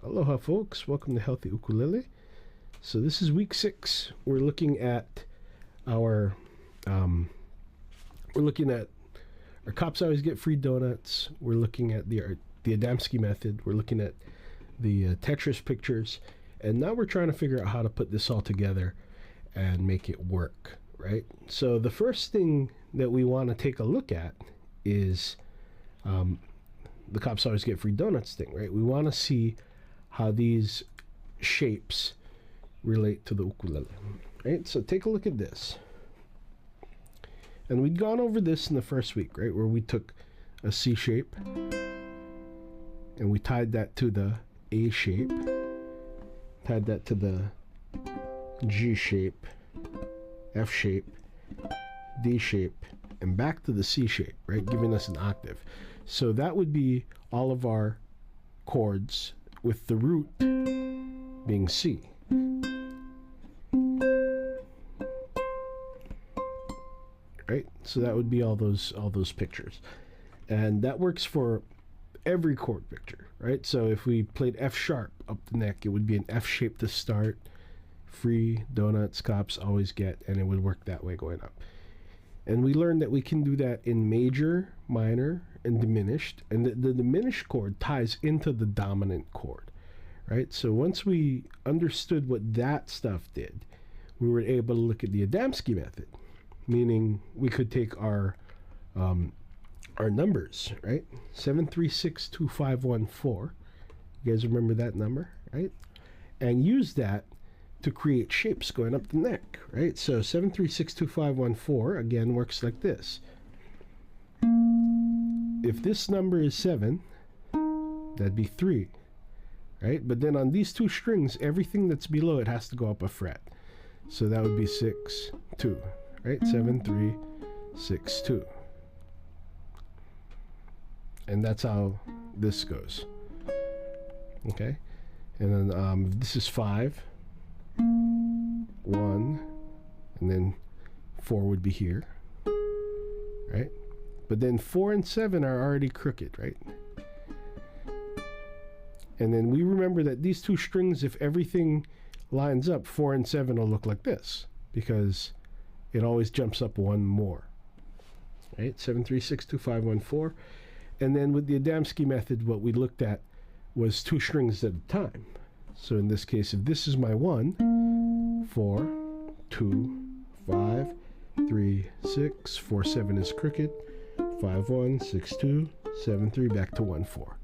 Aloha folks, welcome to Healthy Ukulele. So this is week 6. We're looking at our our cops always get free donuts. We're looking at the Adamski method. We're looking at the Tetris pictures, and now we're trying to figure out how to put this all together and make it work, right? So the first thing that we want to take a look at is the cops always get free donuts thing, right? We want to see how these shapes relate to the ukulele, right? So take a look at this. And we'd gone over this in the first week, right? Where we took a C shape and we tied that to the A shape, tied that to the G shape, F shape, D shape, and back to the C shape, right? Giving us an octave. So that would be all of our chords with the root being C. Right? So that would be all those pictures. And that works for every chord picture, right? So if we played F sharp up the neck, it would be an F shape to start, free, donuts, cops always get, and it would work that way going up. And we learned that we can do that in major, minor, and diminished. And the diminished chord ties into the dominant chord, right? So once we understood what that stuff did, we were able to look at the Adamski method, meaning we could take our numbers, right? 7362514. You guys remember that number, right? And use that to create shapes going up the neck, right? So 7362514 again works like this. If this number is 7, that'd be 3, right? But then on these two strings, everything that's below it has to go up a fret. So that would be 6, 2, right? 7, 3, 6, 2. And that's how this goes. Okay? And then this is 5, 1, and then 4 would be here, right? But then 4 and 7 are already crooked, right? And then we remember that these two strings, if everything lines up, 4 and 7 will look like this, because it always jumps up one more, right? 7362514. And then with the Adamski method, what we looked at was 2 strings at a time. So in this case, if this is my 1, 4, 2, 5, 3, 6, 4, 7 is crooked, 5, 1, 6, 2, 7, 3, back to 1, 4.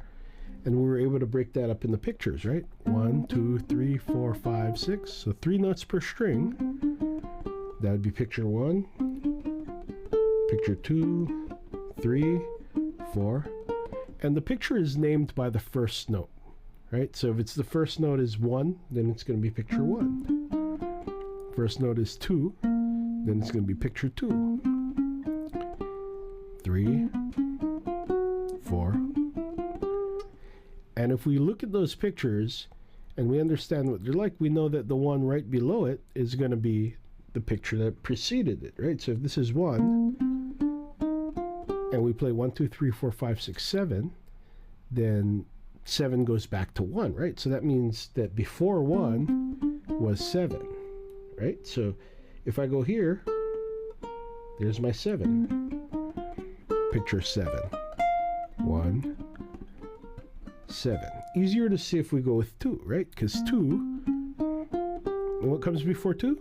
And we were able to break that up in the pictures, right? 1, 2, 3, 4, 5, 6. So 3 notes per string. That would be picture 1, picture 2, 3, 4. And the picture is named by the first note, right? So if it's the first note is 1, then it's going to be picture 1. First note is 2, then it's going to be picture 2. 3, 4. And if we look at those pictures and we understand what they're like, we know that the one right below it is going to be the picture that preceded it, right? So if this is 1, and we play 1, 2, 3, 4, 5, 6, 7, then 7 goes back to 1, right? So that means that before 1 was 7, right? So if I go here, there's my 7. Picture 7. 1, 7. Easier to see if we go with 2, right? Because 2, and what comes before 2?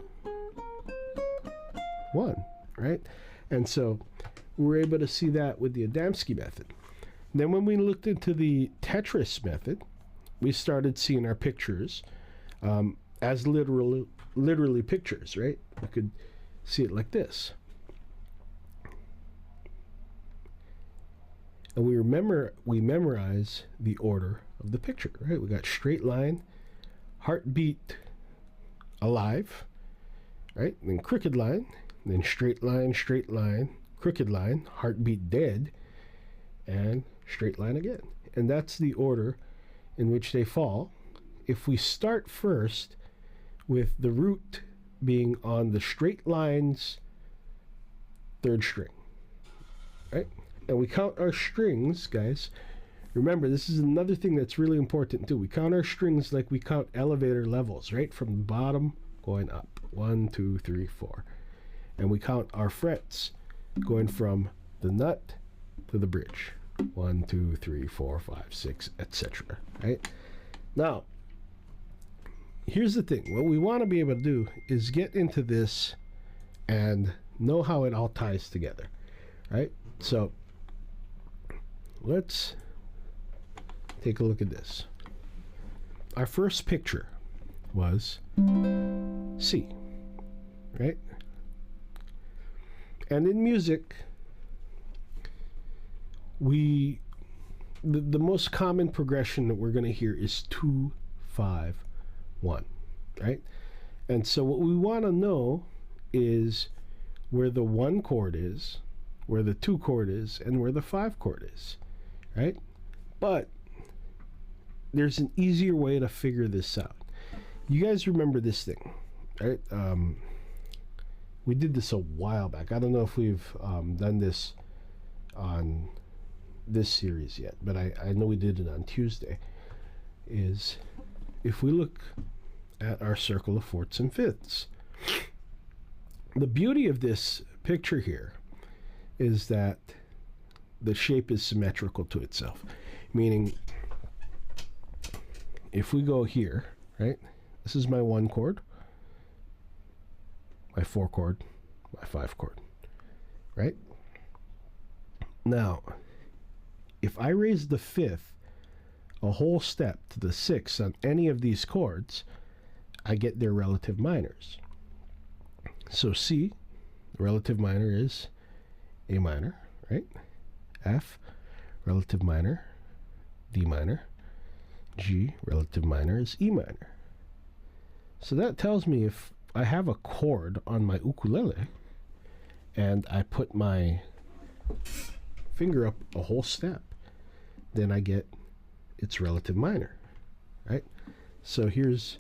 1, right? And so we're able to see that with the Adamski method. Then when we looked into the Tetris method, we started seeing our pictures as literally pictures, right? We could see it like this. And we memorize the order of the picture, right? We got straight line, heartbeat, alive, right? And then crooked line, then straight line, crooked line, heartbeat dead, and straight line again. And that's the order in which they fall. If we start first with the root being on the straight line's 3rd string, right? And we count our strings, guys, Remember, this is another thing that's really important too. We count our strings like we count elevator levels, right? From the bottom going up. 1, 2, 3, 4. And we count our frets going from the nut to the bridge. 1, 2, 3, 4, 5, 6, etc. Right? Now, here's the thing. What we want to be able to do is get into this and know how it all ties together. Right? So, let's take a look at this. Our first picture was C, right? And in music, the most common progression that we're going to hear is 2, 5, 1, right? And so what we want to know is where the 1 chord is, where the 2 chord is, and where the 5 chord is, right? But there's an easier way to figure this out. You guys remember this thing, right? We did this a while back. I don't know if we've done this on this series yet, but I know we did it on Tuesday. Is if we look at our circle of fourths and fifths, the beauty of this picture here is that the shape is symmetrical to itself, meaning if we go here, right, this is my 1 chord, my 4 chord, my 5 chord, right? Now, if I raise the 5th a whole step to the 6th on any of these chords, I get their relative minors. So C, the relative minor is A minor, right? F, relative minor, D minor. G, relative minor, is E minor. So that tells me if I have a chord on my ukulele and I put my finger up a whole step, then I get its relative minor, right? So here's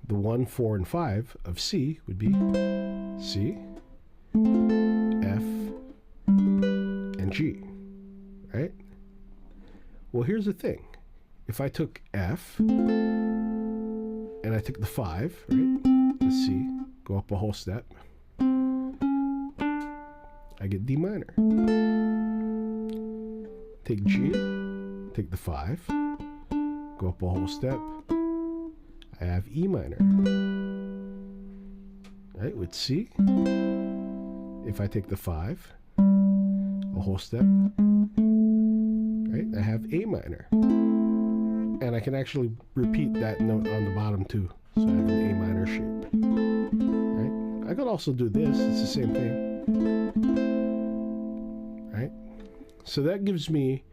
the 1, 4, and 5 of C would be C, F, and G, right? Well, here's the thing. If I took F and I took the 5, right? The C, go up a whole step, I get D minor. Take G, take the 5, go up a whole step, I have E minor. Right, with C, if I take the 5, a whole step, right, I have A minor. And I can actually repeat that note on the bottom too. So I have an A minor shape. Right? I could also do this. It's the same thing. Right? So that gives me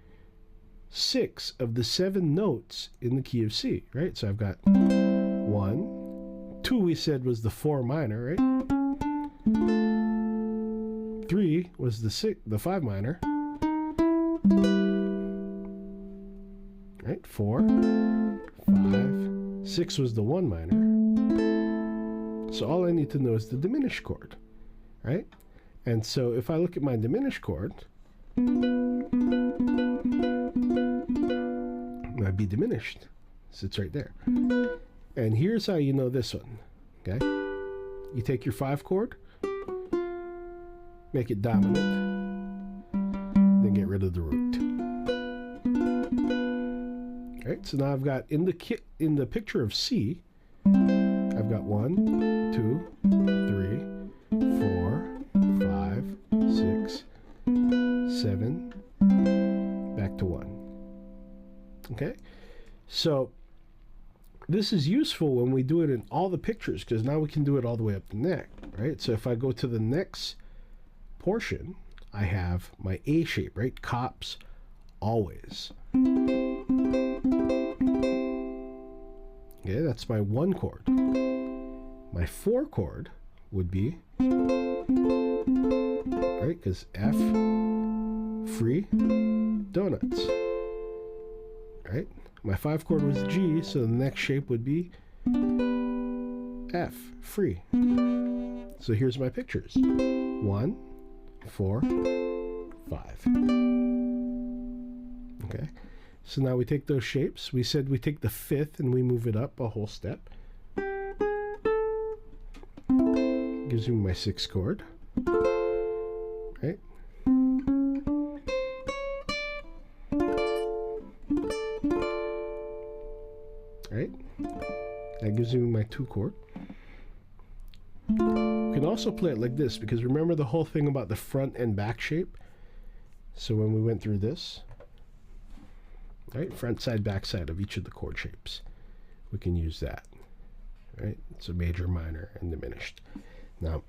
6 of the 7 notes in the key of C. Right? So I've got 1. 2 we said was the 4 minor, right? 3 was the 5 minor. Right? 4, 5, 6 was the 1 minor. So all I need to know is the diminished chord, right? And so if I look at my diminished chord, my B diminished sits right there. And here's how you know this one, okay? You take your 5 chord, make it dominant, then get rid of the root. Right, so now I've got in the picture of C, I've got 1, 2, 3, 4, 5, 6, 7, back to 1. Okay, so this is useful when we do it in all the pictures because now we can do it all the way up the neck, right? So if I go to the next portion, I have my A shape, right? Cops always. Okay, that's my 1 chord. My 4 chord would be, right, because F, free, donuts. Right? My 5 chord was G, so the next shape would be F, free. So here's my pictures. 1, 4, 5. Okay? So now we take those shapes. We said we take the fifth and we move it up a whole step. Gives me my sixth chord. Right? Right? That gives me my 2 chord. You can also play it like this, because remember the whole thing about the front and back shape? So when we went through this, right, front side, back side of each of the chord shapes, we can use that. Right? It's a major, minor, and diminished. Now,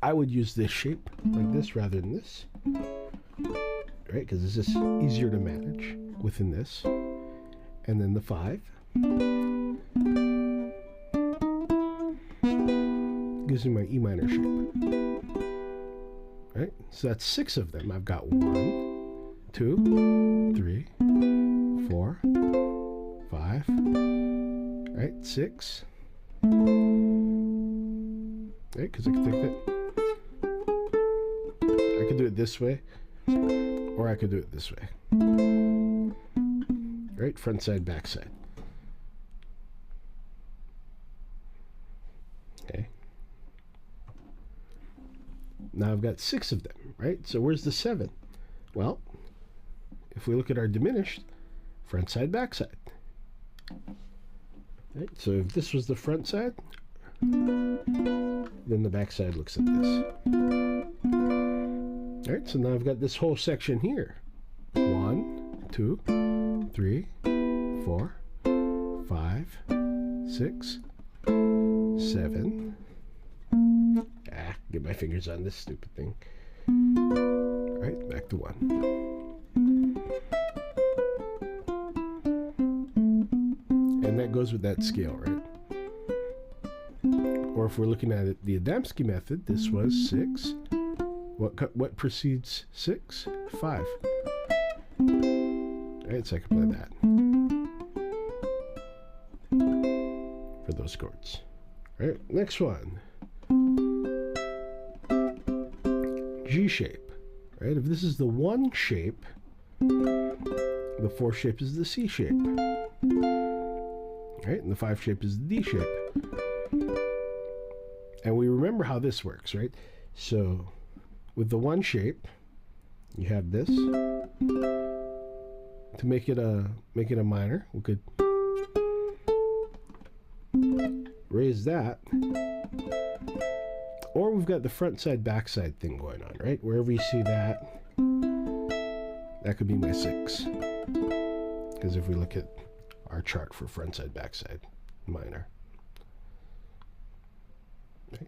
I would use this shape like this rather than this, right? Because it's just easier to manage within this. And then the 5 gives me my E minor shape. Right? So that's 6 of them. I've got 1, 2, 3, 4, 5, right? 6. Right? Because I can take that. I could do it this way, or I could do it this way. Right? Front side, back side. Okay. Now I've got 6 of them, right? So where's the 7? Well, if we look at our diminished, front side, back side. Right? So if this was the front side, then the back side looks like this. All right, so now I've got this whole section here. 1, 2, 3, 4, 5, 6, 7. Get my fingers on this stupid thing. All right, back to 1. And that goes with that scale, right? Or if we're looking at it the Adamski method, this was 6. What precedes 6? 5. Right, so I can play that for those chords. Right, next one. G shape. Right, if this is the 1 shape, the 4 shape is the C shape. Right, and the 5 shape is the D shape. And we remember how this works, right? So with the 1 shape, you have this. To make it a minor, we could raise that. Or we've got the front side, back side thing going on, right? Wherever you see that, that could be my 6. Because if we look at our chart for front side, back side, minor. Right.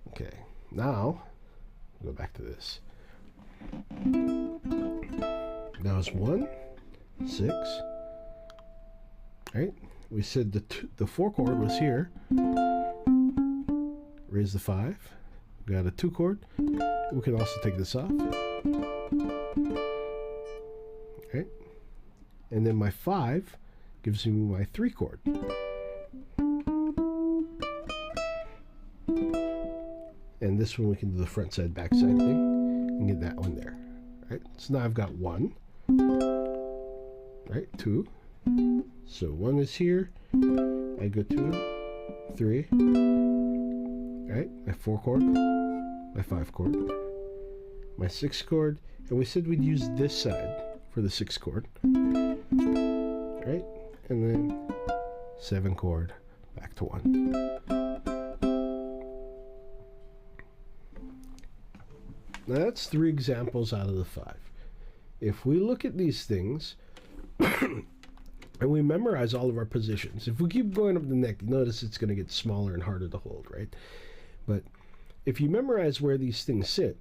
Okay, now go back to this. That was 1, 6. Right? We said the 4 chord was here. Raise the 5. Got a 2 chord. We can also take this off. Right? And then my 5 gives me my 3 chord. And this one we can do the front side, back side thing and get that one there. Right? So now I've got 1. Right? 2. So 1 is here. I go 2, 3. Right? My 4 chord, my 5 chord, my 6 chord, and we said we'd use this side for the 6 chord. Right? And then 7 chord, back to 1. Now that's 3 examples out of the 5. If we look at these things and we memorize all of our positions, if we keep going up the neck, you notice it's going to get smaller and harder to hold, right? But if you memorize where these things sit,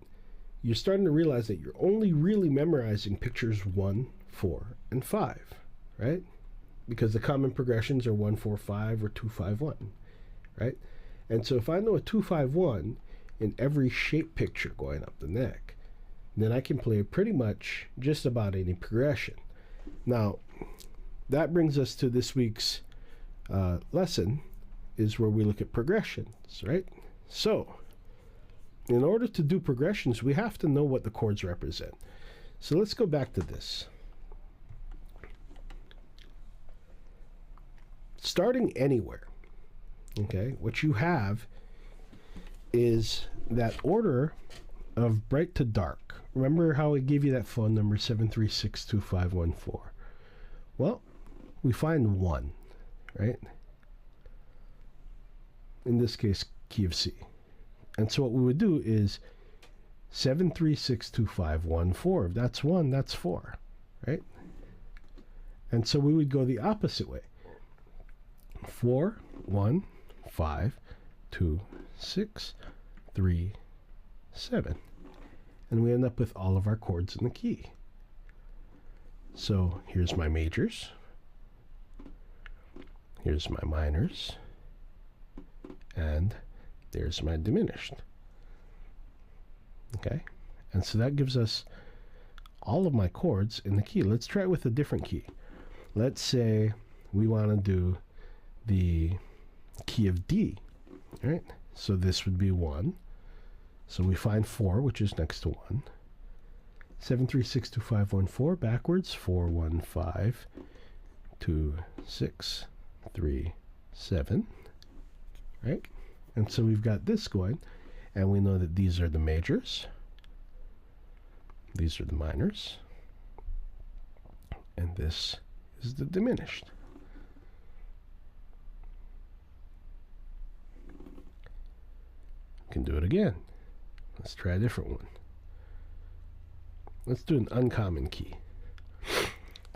you're starting to realize that you're only really memorizing pictures 1, 4, and 5, right? Because the common progressions are 1, 4, 5 or 2, 5, 1, right? And so if I know a 2, 5, 1 in every shape picture going up the neck, then I can play pretty much just about any progression. Now, that brings us to this week's lesson, is where we look at progressions, right? So, in order to do progressions, we have to know what the chords represent. So let's go back to this. Starting anywhere, okay, what you have is that order of bright to dark. Remember how I gave you that phone number, 7362514? Well, we find 1, right? In this case, key of C. And so what we would do is 7362514. If that's 1, that's 4, right? And so we would go the opposite way. 4, 1, 5, 2, 6, 3, 7. And we end up with all of our chords in the key. So here's my majors. Here's my minors. And there's my diminished. Okay? And so that gives us all of my chords in the key. Let's try it with a different key. Let's say we want to do the key of D, right? So this would be 1. So we find 4, which is next to 1. 7362514 backwards. 4, 1, 5, 2, 6, 3, 7. Right? And so we've got this going, and we know that these are the majors. These are the minors. And this is the diminished. Can do it again. Let's try a different one. Let's do an uncommon key.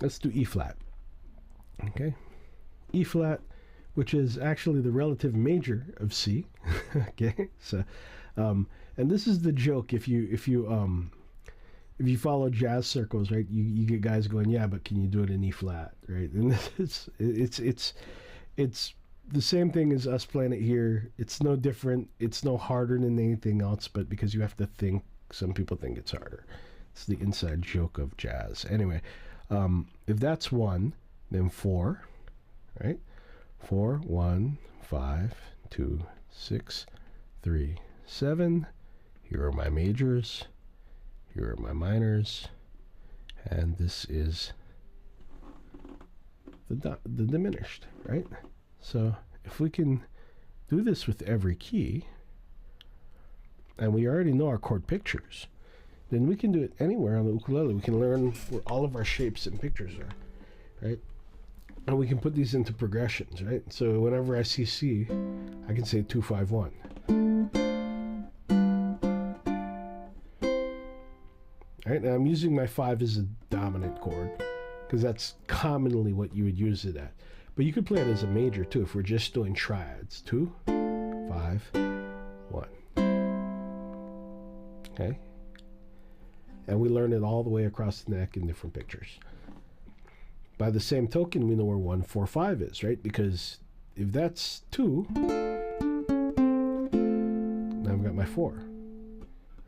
Let's do E flat. Okay? E flat, which is actually the relative major of C. Okay? So and this is the joke if you follow jazz circles, right? You get guys going, yeah, but can you do it in E flat, right? And it's the same thing as us playing it here. It's no different. It's no harder than anything else, but because you have to think, some people think it's harder. It's the inside joke of jazz. Anyway, if that's 1, then 4, right? 4, 1, 5, 2, 6, 3, 7. Here are my majors. Here are my minors. And this is the diminished, right? So if we can do this with every key, and we already know our chord pictures, then we can do it anywhere on the ukulele. We can learn where all of our shapes and pictures are, right? And we can put these into progressions, right? So whenever I see C, I can say 2, 5, 1. Right? And I'm using my 5 as a dominant chord because that's commonly what you would use it at. But you could play it as a major too if we're just doing triads. 2, 5, 1. Okay? And we learn it all the way across the neck in different pictures. By the same token, we know where 1, 4, 5 is, right? Because if that's 2, now I've got my 4.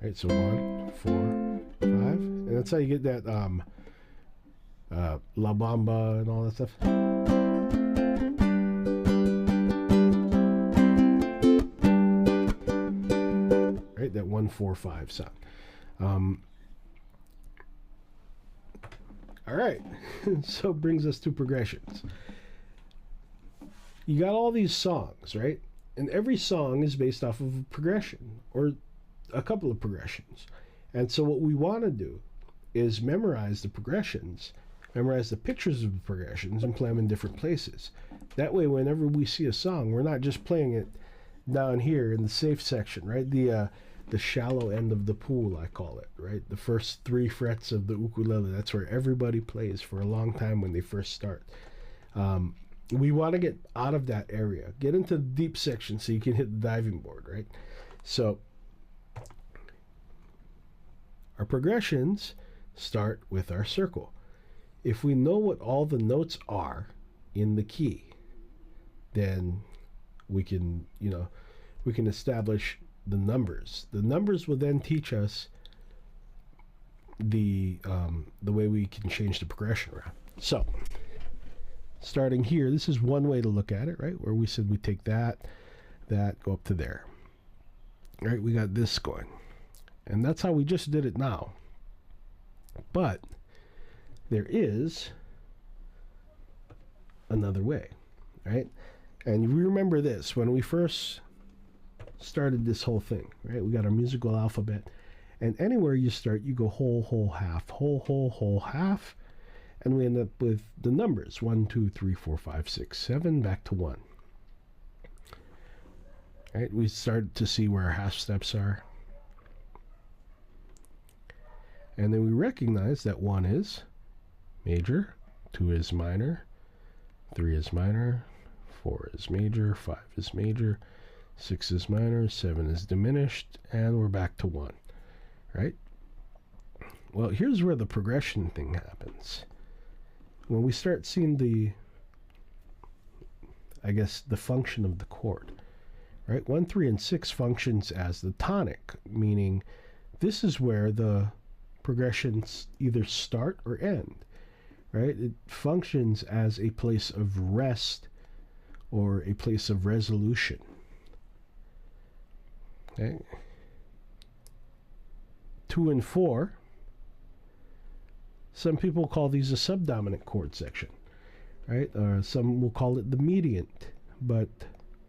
Right? So 1, 4, 5. And that's how you get that La Bamba and all that stuff. Right? That 1, 4, 5 sound. All right. So it brings us to progressions. You got all these songs, right? And every song is based off of a progression or a couple of progressions. And so what we want to do is memorize the progressions, memorize the pictures of the progressions, and play them in different places. That way, whenever we see a song, we're not just playing it down here in the safe section, right? The shallow end of the pool, I call it, right? The first 3 frets of the ukulele. That's where everybody plays for a long time when they first start. We want to get out of that area, get into the deep section so you can hit the diving board, right? So our progressions start with our circle. If we know what all the notes are in the key, then we can, we can establish the numbers. The numbers will then teach us the way we can change the progression around. So starting here, this is one way to look at it, right? Where we said we take that, go up to there. Right? We got this going. And that's how we just did it now. But there is another way, right? And you remember this, when we first started this whole thing, right? We got our musical alphabet, and anywhere you start, you go whole, whole, half, whole, whole, whole, half, and we end up with the numbers 1, 2, 3, 4, 5, 6, 7, back to 1. Right? We start to see where our half steps are. And then we recognize that 1 is major, 2 is minor, 3 is minor, 4 is major, 5 is major, 6 is minor, 7 is diminished, and we're back to 1, right? Well, here's where the progression thing happens. When we start seeing the function of the chord, right? 1, 3, and 6 functions as the tonic, meaning this is where the progressions either start or end, right? It functions as a place of rest or a place of resolution. Okay. 2 and 4, some people call these a subdominant chord section, right? Some will call it the mediant, but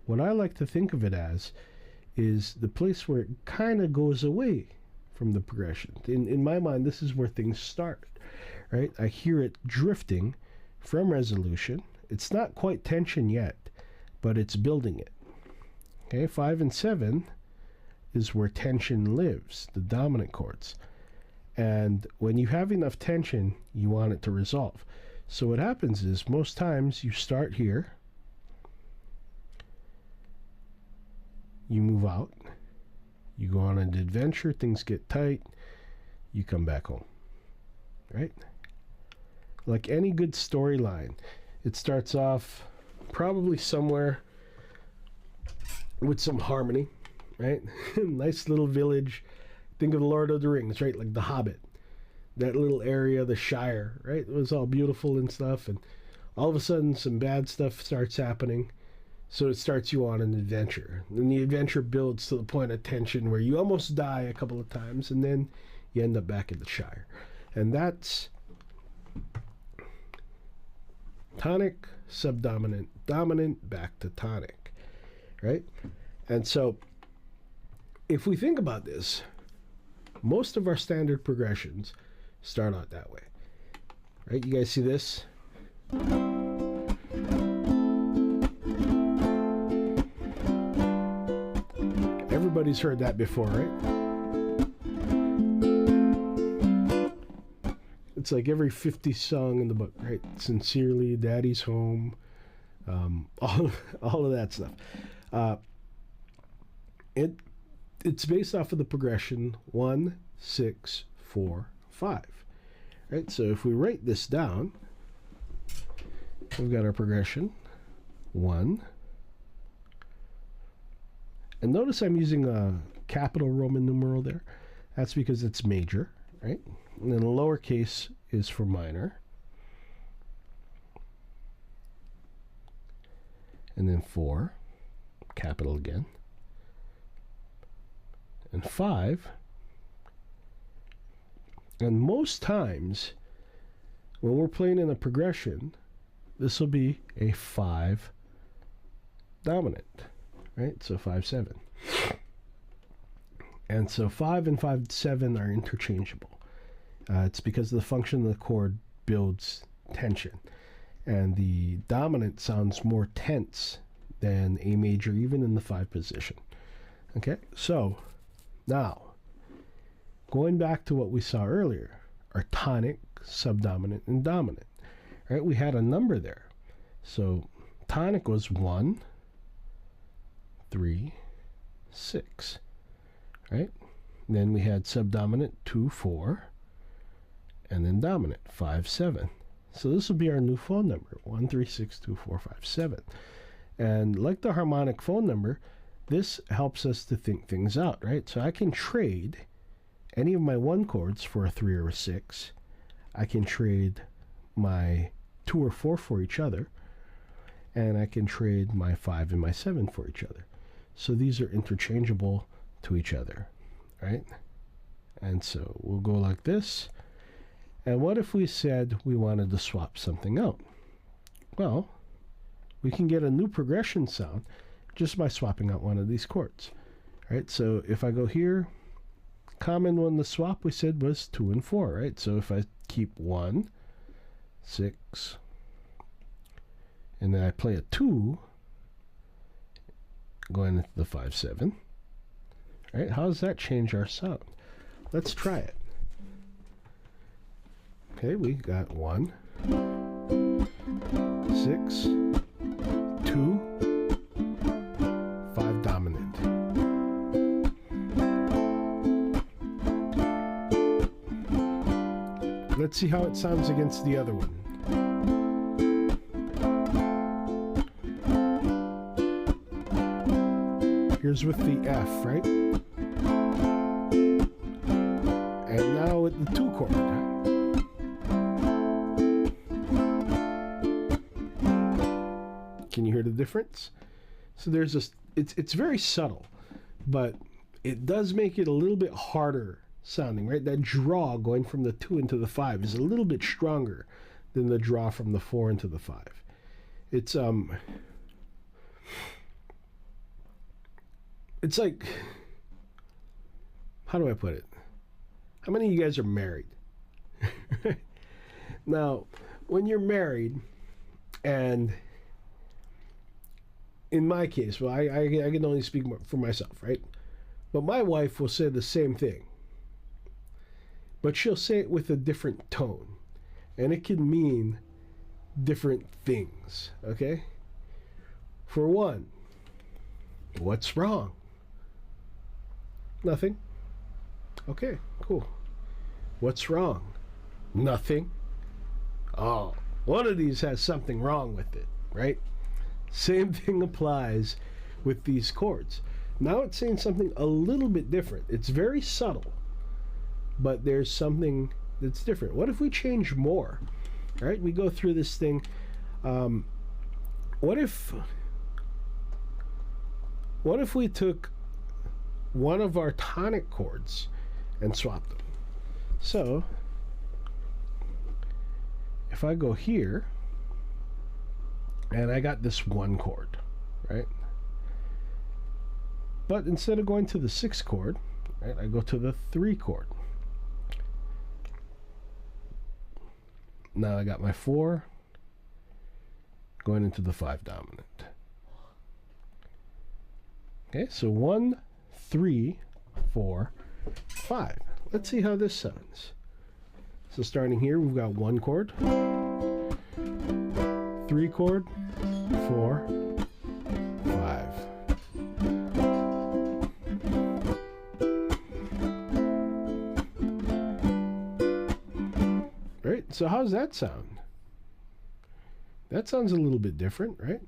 what I like to think of it as is the place where it kind of goes away from the progression. In my mind, this is where things start, right? I hear it drifting from resolution. It's not quite tension yet, but it's building it. Okay, 5 and 7 is where tension lives, the dominant chords. And when you have enough tension, you want it to resolve. So what happens is, most times you start here, you move out, you go on an adventure, things get tight, you come back home, right? Like any good storyline, it starts off probably somewhere with some harmony, right? Nice little village. Think of the Lord of the Rings, right? Like the Hobbit, that little area, the Shire, right? It was all beautiful and stuff, and all of a sudden some bad stuff starts happening. So it starts you on an adventure. And the adventure builds to the point of tension where you almost die a couple of times, and then you end up back in the Shire. And that's tonic, subdominant, dominant, back to tonic, right? And so if we think about this, most of our standard progressions start out that way, right? You guys see this? Everybody's heard that before, right? It's like every 50 song in the book, right? Sincerely, Daddy's Home, all of that stuff. It's based off of the progression 1, 6, 4, 5. Right? So if we write this down, we've got our progression 1. And notice I'm using a capital Roman numeral there. That's because it's major, right? And then the lowercase is for minor. And then 4, capital again. And 5. And most times, when we're playing in a progression, this will be a 5 dominant, right? So 5, 7. And so 5 and 5, 7 are interchangeable. It's because the function of the chord builds tension. And the dominant sounds more tense than A major, even in the 5 position. Okay, so now, going back to what we saw earlier, our tonic, subdominant, and dominant. Right? We had a number there. So tonic was 1, 3, 6. Right? And then we had subdominant 2, 4, and then dominant 5, 7. So this will be our new phone number, 1, 3, 6, 2, 4, 5, 7. And like the harmonic phone number, this helps us to think things out, right? So I can trade any of my 1 chords for a 3 or a 6. I can trade my 2 or 4 for each other. And I can trade my 5 and my 7 for each other. So these are interchangeable to each other, right? And so we'll go like this. And what if we said we wanted to swap something out? Well, we can get a new progression sound just by swapping out one of these chords. Right? So if I go here, common one to swap we said was 2 and 4, right? So if I keep 1, 6, and then I play a 2, going into the 5, 7, right? How does that change our sound? Let's try it. Okay, we got 1, 6, 2, 5 dominant. Let's see how it sounds against the other one. Here's with the F, right? And now with the 2 chord. Can you hear the difference? So there's a, it's very subtle, but it does make it a little bit harder sounding, right? That draw going from the 2 into the 5 is a little bit stronger than the draw from the 4 into the 5. It's like, how do I put it? How many of you guys are married? Now, when you're married, and in my case, well, I can only speak for myself, right? But my wife will say the same thing, but she'll say it with a different tone, and it can mean different things, okay? For one, what's wrong? Nothing. Okay, cool. What's wrong? Nothing. Oh, one of these has something wrong with it, right? Same thing applies with these chords. Now it's saying something a little bit different. It's very subtle, but there's something that's different. What if we change more? All right, we go through this thing. What if we took one of our tonic chords and swapped them? So if I go here and I got this 1 chord, right? But instead of going to the 6 chord, right, I go to the 3 chord. Now I got my 4 going into the 5 dominant. Okay, so 1, 3, 4, 5. Let's see how this sounds. So starting here, we've got 1 chord, 3 chord, 4, 5. Right? So how's that sound? That sounds a little bit different, right?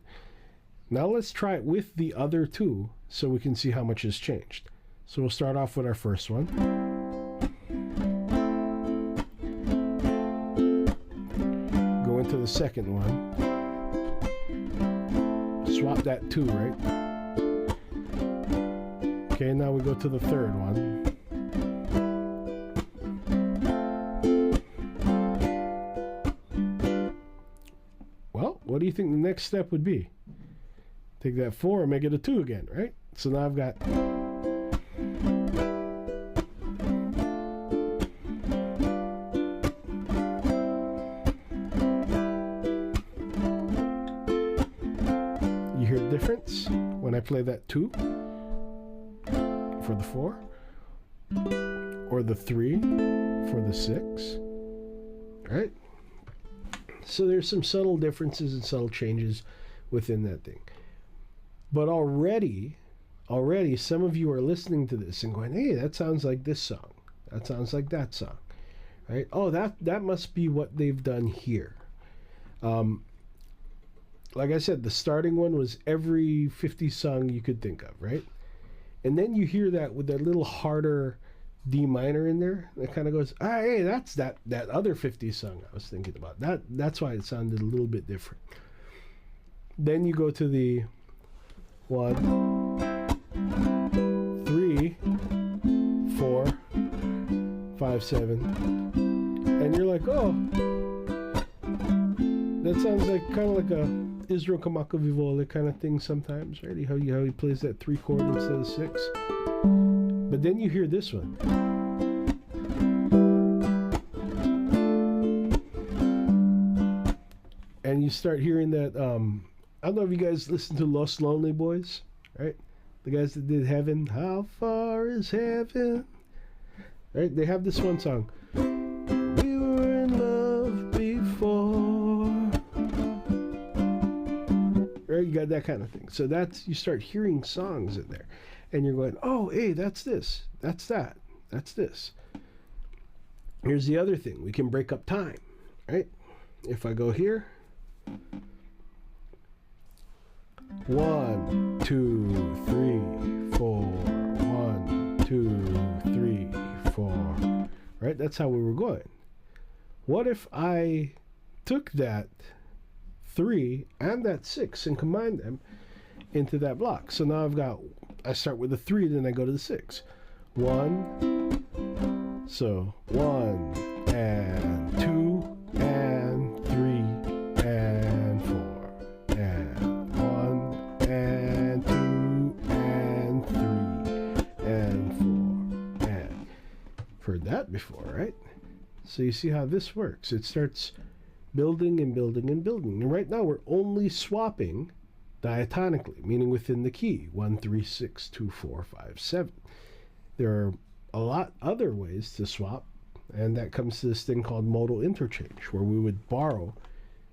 Now let's try it with the other 2 so we can see how much has changed. So we'll start off with our first one. Go into the second one. Swap that 2, right? Okay, now we go to the third one. Well, what do you think the next step would be? Take that 4 and make it a 2 again, right? So now I've got difference when I play that 2 for the 4 or the 3 for the 6, right? So there's some subtle differences and subtle changes within that thing. But already some of you are listening to this and going, hey, that sounds like this song. That sounds like that song, right? Oh, that must be what they've done here. Like I said, the starting one was every 50 song you could think of, right? And then you hear that with that little harder D minor in there. That kind of goes, hey, that's that other 50 song I was thinking about. That's why it sounded a little bit different. Then you go to the 1, 3, 4, 5, 7, and And you're like, oh, that sounds like kind of like a Israel Kamaka Vivole kind of thing sometimes, right? How he plays that 3 chord instead of 6. But then you hear this one. And you start hearing that, I don't know if you guys listen to Los Lonely Boys, right? The guys that did Heaven. How far is heaven? Right? They have this one song. We were in love before. Right? You got that kind of thing. So that's, you start hearing songs in there. And you're going, oh, hey, that's this. That's that. That's this. Here's the other thing. We can break up time, right? If I go here. 1, 2, 3, 4. 1, 2, 3, 4. Right? That's how we were going. What if I took that 3 and that 6 and combined them into that block? So now I start with the 3, then I go to the 6. 1. So 1 and 2 and 3 and 4 and 1 and 2 and 3 and 4 and heard that before, right? So you see how this works. It starts building and building and building. And right now we're only swapping diatonically, meaning within the key. 1, 3, 6, 2, 4, 5, 7. There are a lot other ways to swap, and that comes to this thing called modal interchange, where we would borrow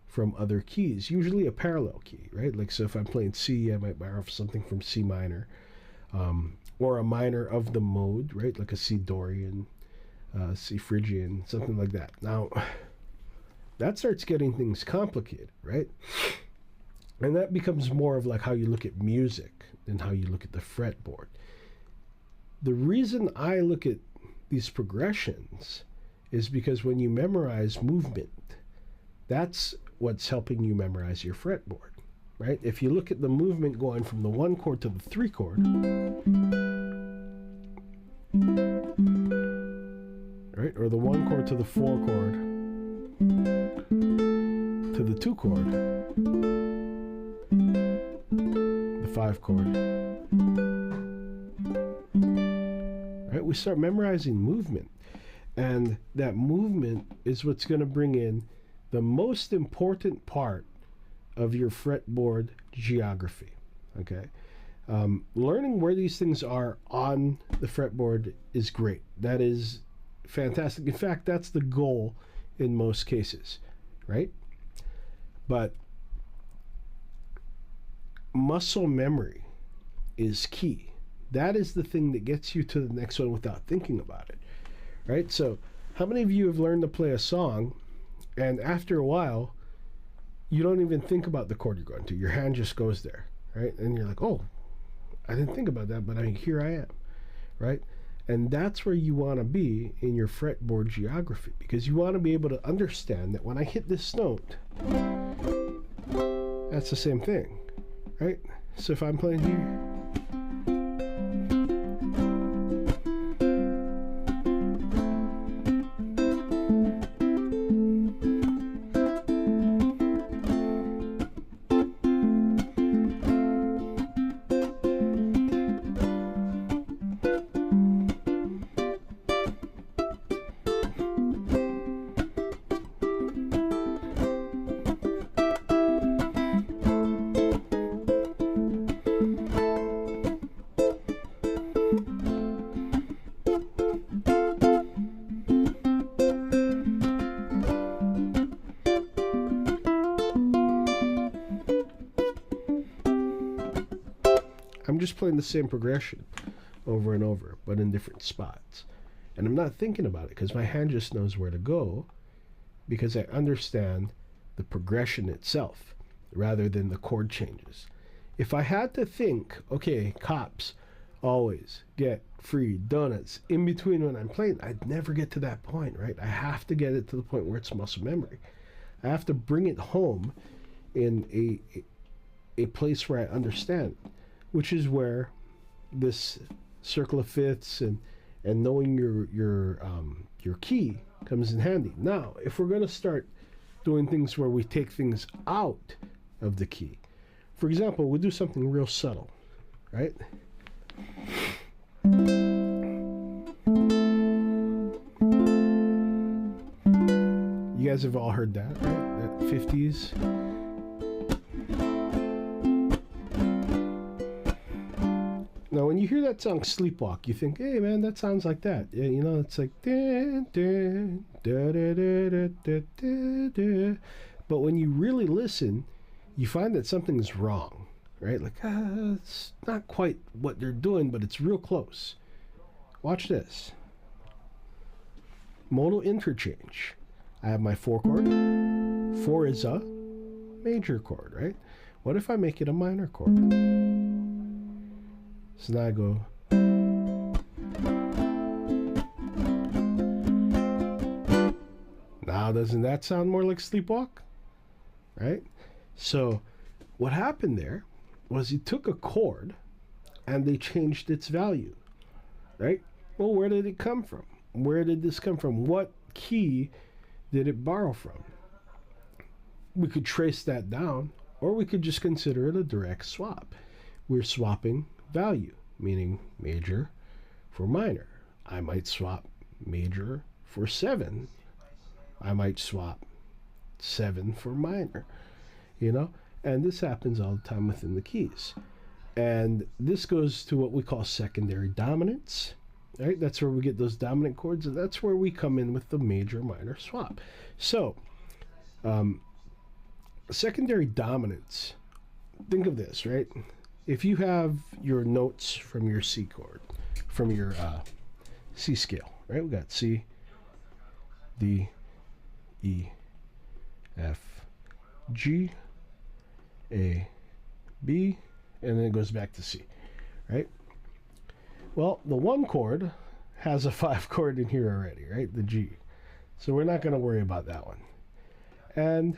from other keys, usually a parallel key, right? Like, so if I'm playing C, I might borrow something from C minor, or a minor of the mode, right? Like a C Dorian, C Phrygian, something like that. Now, that starts getting things complicated, right? And that becomes more of like how you look at music than how you look at the fretboard. The reason I look at these progressions is because when you memorize movement, that's what's helping you memorize your fretboard, right? If you look at the movement going from the 1 chord to the 3 chord, right? Or the 1 chord to the 4 chord, to the 2 chord, the 5 chord, right? We start memorizing movement, and that movement is what's going to bring in the most important part of your fretboard geography, okay? Learning where these things are on the fretboard is great. That is fantastic. In fact, that's the goal in most cases, right? But muscle memory is key. That is the thing that gets you to the next one without thinking about it, right? So how many of you have learned to play a song, and after a while, you don't even think about the chord you're going to. Your hand just goes there, right? And you're like, oh, I didn't think about that, but here I am, right? And that's where you want to be in your fretboard geography, because you want to be able to understand that when I hit this note, that's the same thing, right? So if I'm playing here, I'm just playing the same progression over and over, but in different spots. And I'm not thinking about it because my hand just knows where to go, because I understand the progression itself rather than the chord changes. If I had to think, okay, cops always get free donuts in between when I'm playing, I'd never get to that point, right? I have to get it to the point where it's muscle memory. I have to bring it home in a place where I understand it, which is where this circle of fifths and and knowing your key comes in handy. Now, if we're going to start doing things where we take things out of the key, for example, we do something real subtle, right? You guys have all heard that, right? That 50s. Now, when you hear that song Sleepwalk, you think, hey, man, that sounds like that. Yeah, you know, it's like... Da, da, da, da, da, da, da, da. But when you really listen, you find that something's wrong, right? Like, it's not quite what they're doing, but it's real close. Watch this. Modal interchange. I have my 4 chord. 4 is a major chord, right? What if I make it a minor chord? So now I go. Now doesn't that sound more like Sleepwalk? Right? So what happened there was he took a chord and they changed its value. Right? Well, where did it come from? Where did this come from? What key did it borrow from? We could trace that down, or we could just consider it a direct swap. We're swapping value, meaning major for minor. I might swap major for 7. I might swap 7 for minor, you know? And this happens all the time within the keys. And this goes to what we call secondary dominance, right? That's where we get those dominant chords, and that's where we come in with the major minor swap. So, secondary dominance, think of this, right? If you have your notes from your C chord, from your C scale, right? We got C, D, E, F, G, A, B, and then it goes back to C, right? Well, the 1 chord has a 5 chord in here already, right? The G. So we're not going to worry about that one. And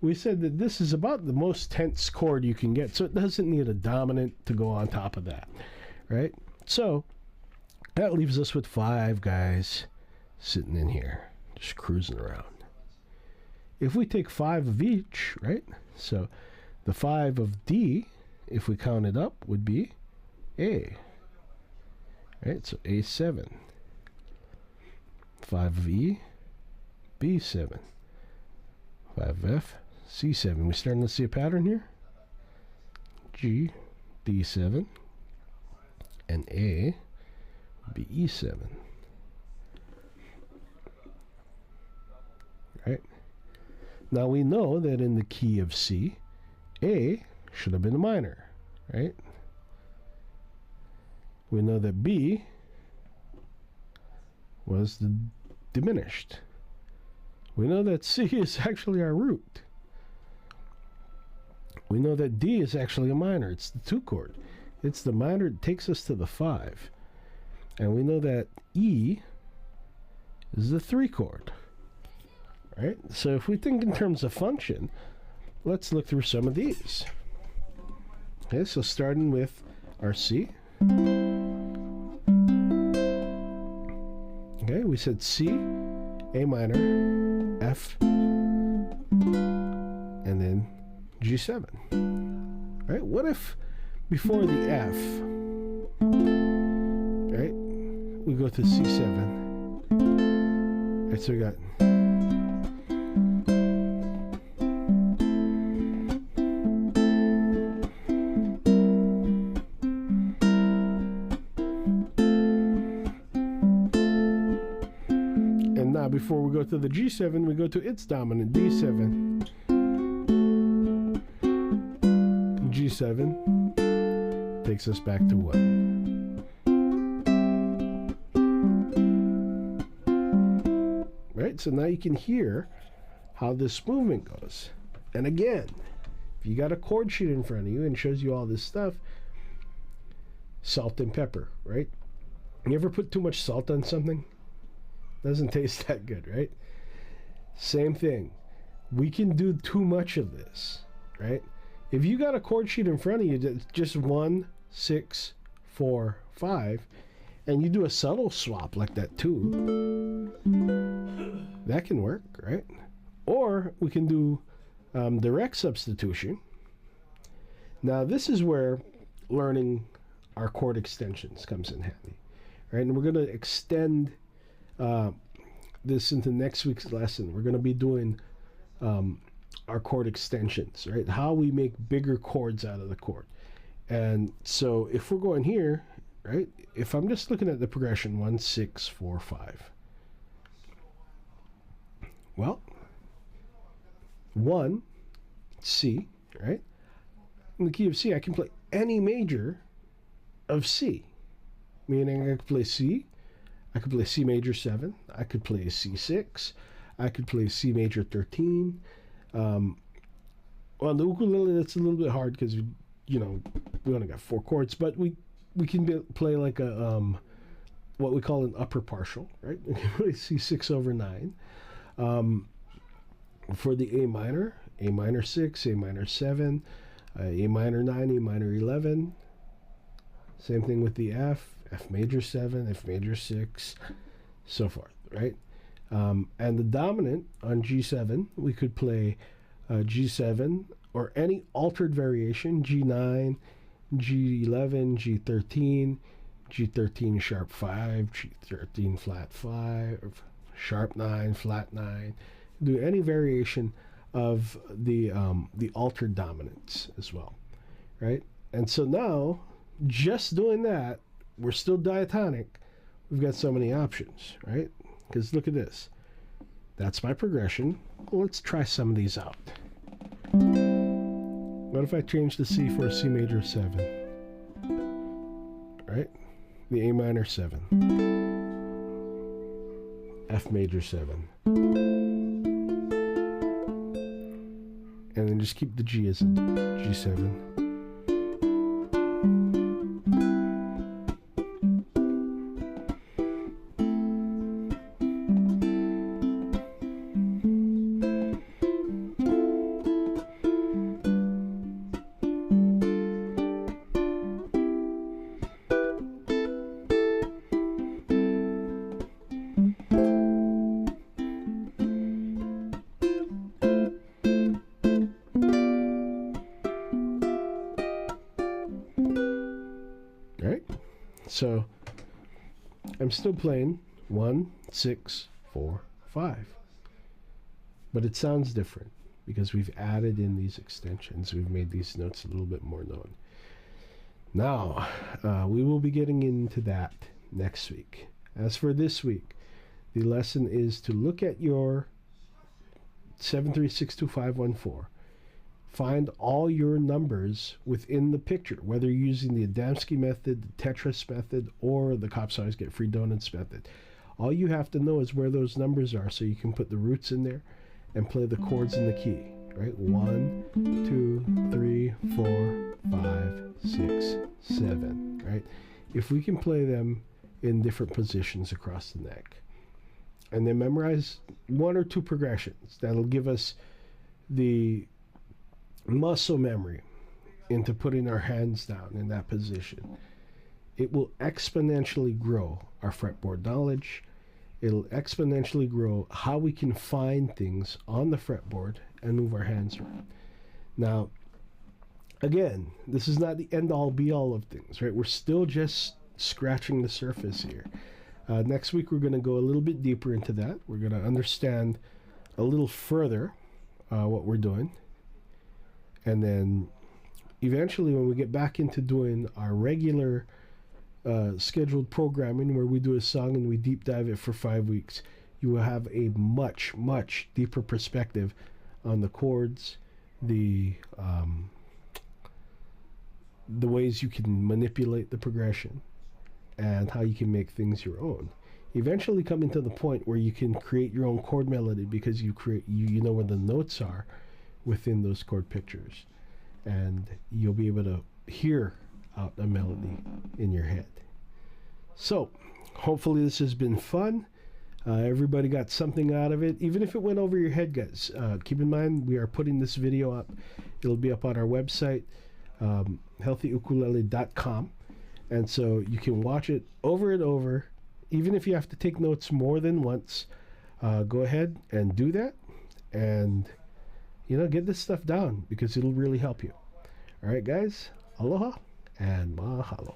we said that this is about the most tense chord you can get, so it doesn't need a dominant to go on top of that, right? So that leaves us with 5 guys sitting in here, just cruising around. If we take 5 of each, right? So the 5 of D, if we count it up, would be A, right? So A7. 5 of E, B7. 5 of F, C7. We starting to see a pattern here? G, D7, and A, B, E7. Right? Now we know that in the key of C, A should have been a minor, right? We know that B was the diminished. We know that C is actually our root. We know that D is actually a minor. It's the 2 chord. It's the minor that takes us to the 5. And we know that E is the 3 chord. Right? So if we think in terms of function, let's look through some of these. Okay, so starting with our C. Okay, we said C, A minor, F, and then G7. Right? What if before the F, right, we go to C7. Right, so we got before we go to the G7, we go to its dominant, D7. G7 takes us back to 1. Right? So now you can hear how this movement goes. And again, if you got a chord sheet in front of you and shows you all this stuff, salt and pepper, right? You ever put too much salt on something? Doesn't taste that good, right? Same thing. We can do too much of this, right? If you got a chord sheet in front of you, just 1, 6, 4, 5, And you do a subtle swap like that too. That can work, right? Or we can do direct substitution. Now this is where learning our chord extensions comes in handy, right? And we're going to extend this into next week's lesson. We're going to be doing our chord extensions, right? How we make bigger chords out of the chord. And so if we're going here, right? If I'm just looking at the progression 1, 6, 4, 5. Well, 1, C, right? In the key of C, I can play any major of C. Meaning I could play C, I could play C major 7, I could play C6, I could play C major 13. On the ukulele, that's a little bit hard because, we only got 4 chords, but we can play like a, what we call an upper partial, right? We can play C6 over 9. For the A minor 6, A minor 7, A minor 9, A minor 11. Same thing with the F major 7, F major 6, so forth, right? And the dominant on G7, we could play G7 or any altered variation, G9, G11, G13, G13 sharp 5, G13 flat 5, sharp 9, flat 9. Do any variation of the altered dominants as well, right? And so now, just doing that, we're still diatonic. We've got so many options, right? Because look at this. That's my progression. Well, let's try some of these out. What if I change the C for a C major 7? Right? The A minor 7. F major 7. And then just keep the G as a G7. So I'm still playing 1, 6, 4, 5. But it sounds different because we've added in these extensions. We've made these notes a little bit more known. Now, we will be getting into that next week. As for this week, the lesson is to look at your 7362514. Find all your numbers within the picture, whether you're using the Adamski method, the Tetris method, or the Cops Always Get Free Donuts method. All you have to know is where those numbers are so you can put the roots in there and play the chords in the key, right? 1, 2, 3, 4, 5, 6, 7, right? If we can play them in different positions across the neck and then memorize 1 or 2 progressions, that'll give us the muscle memory into putting our hands down in that position. It will exponentially grow our fretboard knowledge. It'll exponentially grow how we can find things on the fretboard and move our hands around. Now, again, this is not the end-all be-all of things, right? We're still just scratching the surface here. Next week, we're going to go a little bit deeper into that. We're going to understand a little further what we're doing. And then eventually when we get back into doing our regular scheduled programming where we do a song and we deep dive it for 5 weeks, you will have a much, much deeper perspective on the chords, the ways you can manipulate the progression, and how you can make things your own. Eventually coming to the point where you can create your own chord melody because you know where the notes are within those chord pictures, and you'll be able to hear out a melody in your head. So hopefully this has been fun. Everybody got something out of it, even if it went over your head, guys. Keep in mind we are putting this video up. It'll be up on our website, healthyukulele.com, And so you can watch it over and over. Even if you have to take notes more than once, go ahead and do that. And, get this stuff down because it'll really help you. All right, guys. Aloha and mahalo.